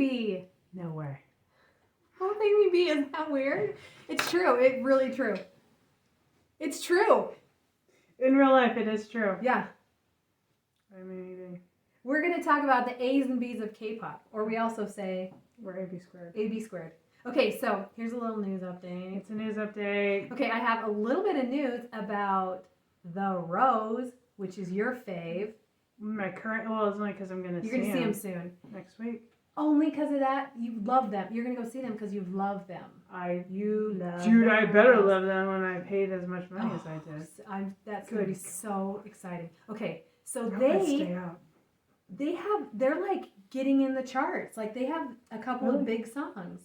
B. No way. Both AImee B. Isn't that weird? It's true. It's really true. It's true. In real life, it is true. Yeah. I mean, We're going to talk about the A's and B's of K-pop. Or we also say... we're AB squared. AB squared. Okay, so here's a little news update. It's a news update. Okay, I have a little bit of news about therose, which is your fave. My current, well, it's only because I'm going to see You're going to see them soon. next week. Only because of that, you love them. You're going to go see them because you love them. Dude, them. I better love them when I paid as much money as I did. That's going to be so exciting. Okay, so Stay out. they're like getting in the charts. Like they have a couple of big songs.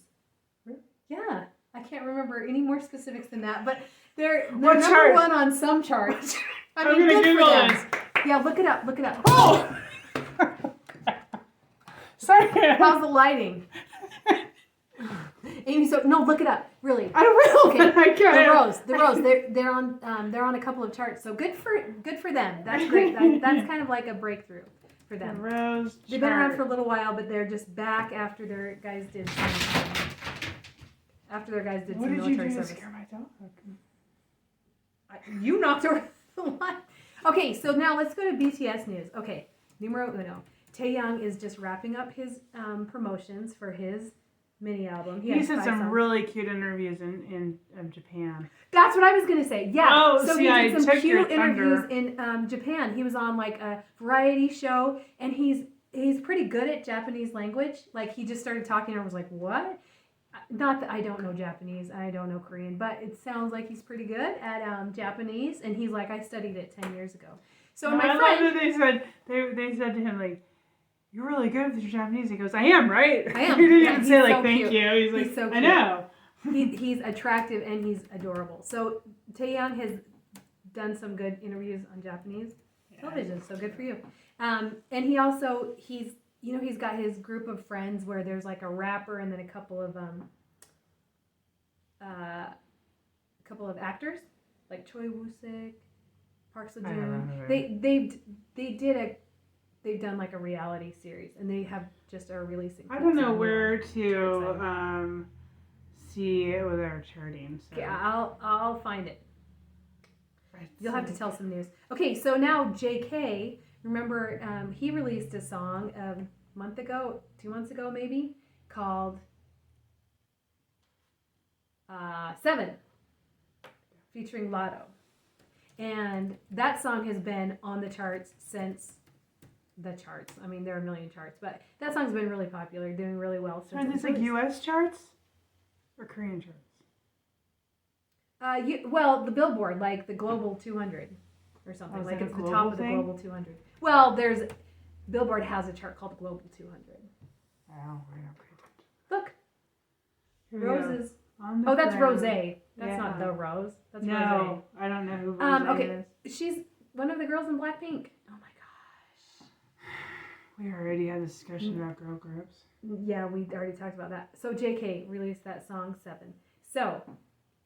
Really? Yeah. I can't remember any more specifics than that, but they're What number chart? one on some charts. I I'm mean, gonna good Google for them. this. Yeah, look it up. Look it up. Oh! Sorry. How's the lighting? Amy, so no, look it up. Really. I will. Okay. I can't. The Rose. They're on a couple of charts. So good for them. That's great. That's kind of like a breakthrough for them. The Rose. They've been around for a little while, but they're just back after their guys did some military service. To scare my dog? You knocked over the line. Okay, so now let's go to BTS news. Okay, numero uno. Taehyung is just wrapping up his promotions for his mini album. He said some really cute interviews in Japan. That's what I was gonna say. Yeah. Oh, so see, he did some cute interviews thunder. in Japan. He was on like a variety show, and he's pretty good at Japanese language. Like he just started talking, and I was like, "What?" Not that I don't know Japanese, I don't know Korean, but it sounds like he's pretty good at Japanese. And he's like, "I studied it 10 years ago." So my friend, love that they said to him like, "You're really good with your Japanese." He goes, "I am, right?" I am. He didn't Yeah, even say like so thank cute. you. He's like, so "I cute. know." He's attractive and he's adorable. So Taehyung has done some good interviews on Japanese television, so good for you. And he also he's got his group of friends where there's like a rapper and then a couple of actors like Choi Woo-sik, Park Seo-joon. They've done like a reality series and they have just are releasing. I don't know where to see it with our charting. So. Yeah, I'll find it. You'll have to tell some news. Okay, so now JK, remember he released a song a month ago, 2 months ago maybe, called 7, featuring Lotto. And that song has been on the charts since the charts. I mean, there are a million charts, but that song's been really popular, doing really well. Are these like U.S. charts or Korean charts? Well, the Billboard, like the Global 200 or something. Oh, like it's the top of the Global 200. Well, Billboard has a chart called the Global 200. Oh, I don't pay attention. Look. Here Roses. Oh, that's Rose. That's not the Rose. That's Rose. No, I don't know who Rose is. She's one of the girls in Blackpink. Oh my gosh. We already had a discussion about girl groups. Yeah, we already talked about that. So JK released that song 7. So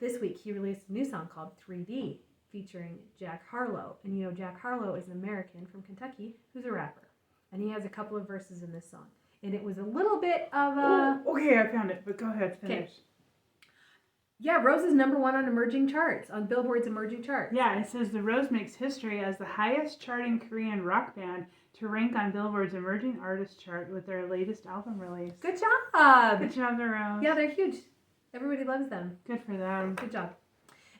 this week he released a new song called 3D featuring Jack Harlow. And Jack Harlow is an American from Kentucky who's a rapper. And he has a couple of verses in this song. And it was a little bit of a... Okay, I found it, but go ahead, finish. Okay. Yeah, Rose is number 1 on emerging charts, on Billboard's emerging charts. Yeah, it says the Rose makes history as the highest charting Korean rock band to rank on Billboard's emerging artist chart with their latest album release. Good job! Good job, the Rose. Yeah, they're huge. Everybody loves them. Good for them. Good job.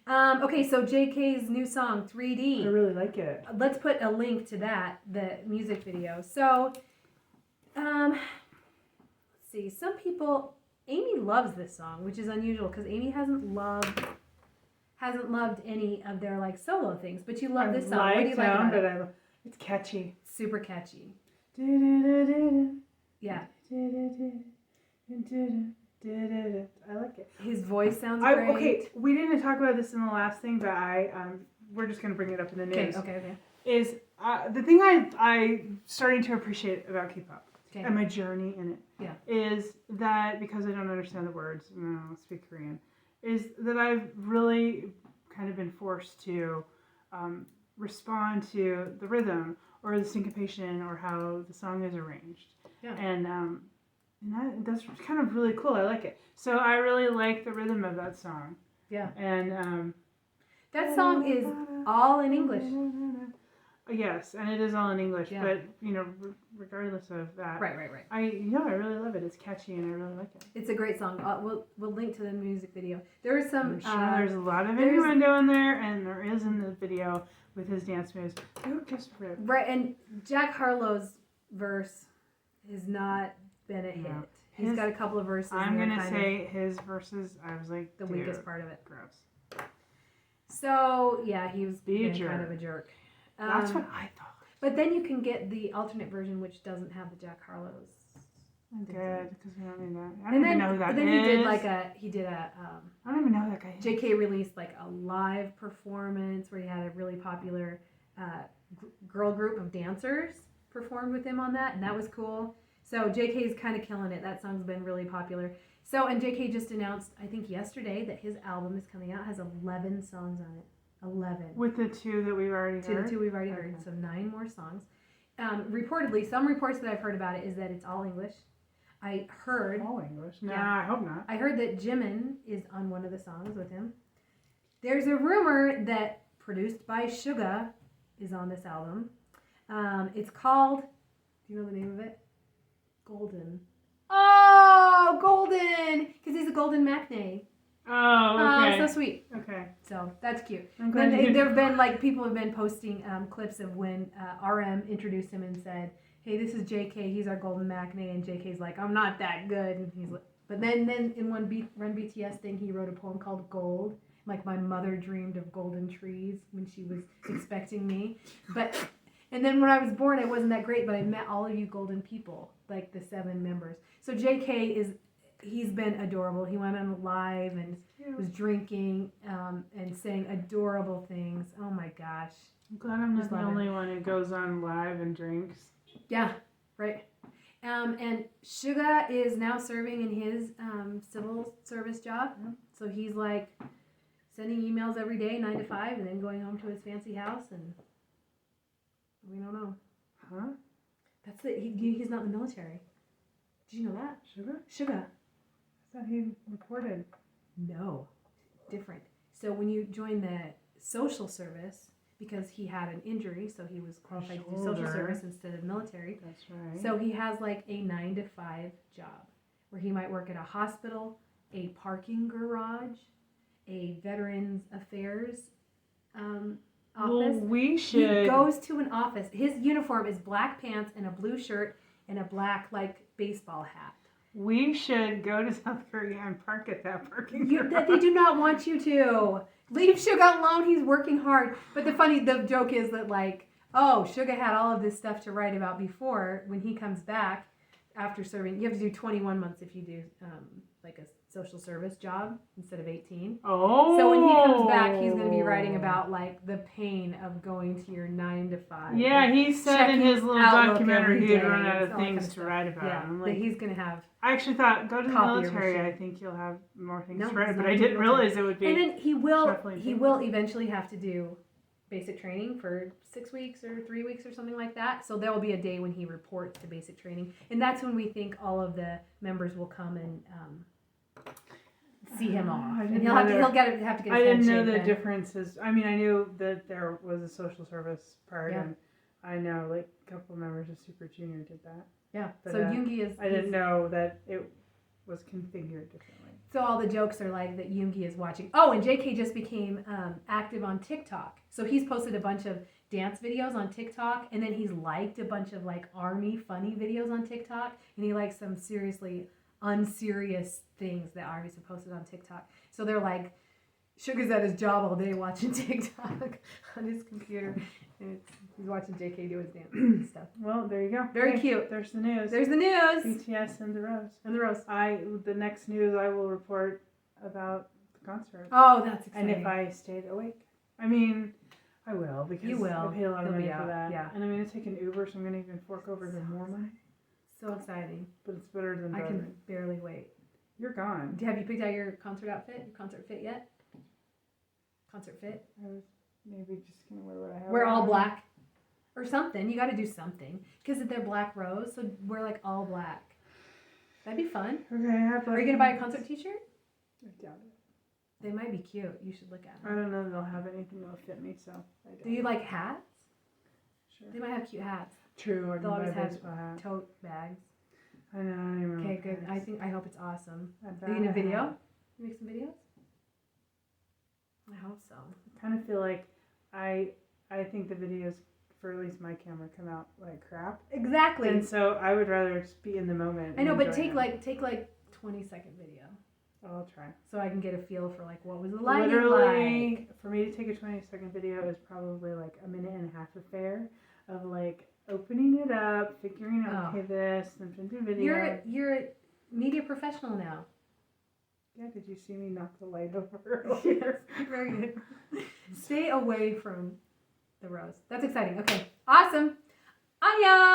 Okay, so JK's new song, 3D. I really like it. Let's put a link to that, the music video. So, let's see. Some people... AImee loves this song, which is unusual because AImee hasn't loved any of their like solo things. But you love this song. What do you like about it? It's catchy. Super catchy. Yeah. I like it. His voice sounds great. Okay, we didn't talk about this in the last thing, but we're just gonna bring it up in the news. Okay. Is the thing I starting to appreciate about K-pop. Okay. And my journey in it is that, because I don't understand the words and I don't speak Korean, is that I've really kind of been forced to respond to the rhythm or the syncopation or how the song is arranged. Yeah. And And that's kind of really cool. I like it. So I really like the rhythm of that song. Yeah. And that song is all in English. Yes, and it is all in English. Yeah. But regardless of that, Right. I really love it. It's catchy and I really like it. It's a great song. We'll link to the music video. There is some. I'm sure there's a lot of innuendo in there, and there is in the video with his dance moves. Right, and Jack Harlow's verse has not been a hit. No. He's got a couple of verses. I'm gonna say his verses. I was like the weakest part of it. Gross. So yeah, he was kind of a jerk. That's what I thought. But then you can get the alternate version, which doesn't have the Jack Harlow's. Good, because we don't need that. I don't even know who that is. Then he did a. I don't even know who that guy is. JK released like a live performance where he had a really popular girl group of dancers performed with him on that, and that was cool. So JK is kind of killing it. That song's been really popular. So, and JK just announced, I think yesterday, that his album is coming out. It has 11 songs on it. 11. With the two that we've already heard? The two we've already heard. So 9 more songs. Reportedly, some reports that I've heard about it is that it's all English. I heard... All English? No, I hope not. I heard that Jimin is on one of the songs with him. There's a rumor that Produced by Suga is on this album. It's called... Do you know the name of it? Golden. Oh, Golden! Because he's a Golden Maknae. Oh, okay. So sweet. Okay. So that's cute. I'm glad Then there have been people have been posting clips of when RM introduced him and said, "Hey, this is JK. He's our Golden Maknae," and JK's like, "I'm not that good." And he's like, but then in one Run BTS thing, he wrote a poem called Gold. Like, my mother dreamed of golden trees when she was expecting me. And then when I was born, I wasn't that great, but I met all of you golden people, like the 7 members. So JK he's been adorable. He went on live and was drinking and saying adorable things. Oh my gosh. I'm glad I'm not the only one who goes on live and drinks. Yeah, right. And Suga is now serving in his civil service job. Yeah. So he's like sending emails every day, 9 to 5, and then going home to his fancy house, and we don't know. Huh? That's it. He's not in the military. Did you know that? Suga. I thought he reported. No, different. So when you join the social service, because he had an injury, so he was qualified to do social service instead of military. That's right. So he has like a 9 to 5 job where he might work at a hospital, a parking garage, a Veterans Affairs office. Well, we should. He goes to an office. His uniform is black pants and a blue shirt and a black baseball hat. We should go to South Korea and park at that parking garage. They do not want you to. Leave Suga alone. He's working hard. But the joke is that Suga had all of this stuff to write about before. When he comes back after serving, you have to do 21 months if you do like a social service job instead of 18. Oh. So when he comes back, he's going to be writing about the pain of going to your 9 to 5. Yeah, he said in his little documentary he'd run out of things to write about. Yeah, but he's going to have. I actually thought, go to the military. I think you'll have more things to write, but I didn't realize it would be. And then he will eventually have to do basic training for 6 weeks or 3 weeks or something like that. So there will be a day when he reports to basic training, and that's when we think all of the members will come and see him off. And he'll have to get his head shaken. I didn't know the differences. I mean, I knew that there was a social service part, and I know a couple of members of Super Junior did that. Yeah. But, so Yoongi is. I didn't know that it was configured differently. So all the jokes are that Yoongi is watching. Oh, and JK just became active on TikTok. So he's posted a bunch of dance videos on TikTok, and then he's liked a bunch of ARMY funny videos on TikTok, and he likes some seriously unserious things that armies have posted on TikTok. So they're Suga's at his job all day watching TikTok on his computer, and he's watching JK do his dance stuff. Well, there you go. Very cute. There's the news. BTS and therose. The next news I will report about the concert. Oh, that's exciting. And if I stayed awake. I mean, I will, because you will. I pay a lot of money for that. Yeah. And I'm going to take an Uber, so I'm going to even fork over even more money. So exciting. But it's better than I can barely wait. You're gone. Have you picked out your concert outfit? Your concert fit yet? Concert fit? I was maybe just going to wear what I have. Wear all black? Or something. You got to do something. Because they're black rose, so wear all black. That'd be fun. Okay, I have Are you gonna buy a concert T-shirt? I doubt it. They might be cute. You should look at I them. don't know if they'll have anything that'll fit me, so I doubt Do you it. like hats? Sure. They might have cute hats. True, or They'll buy a always have baseball hat. tote bags. I know, I don't even remember. Okay, good. hats. I hope it's awesome. I Are bet you gonna I video? have. You make some videos? I hope so. I kind of feel like I think the videos for at least my camera come out like crap. Exactly. And so I would rather just be in the moment. I know, and but enjoy take like 20-second video I'll try. so I can get a feel for like what was the lighting Literally, like. for me to take a 20-second video is probably like a minute and a half affair of like opening it up, figuring out, Oh. okay, this, then the video. You're a media professional now. Yeah, did you see me knock the light over? Yes, very good. Stay away from the rose. That's exciting. Okay, awesome. Anya.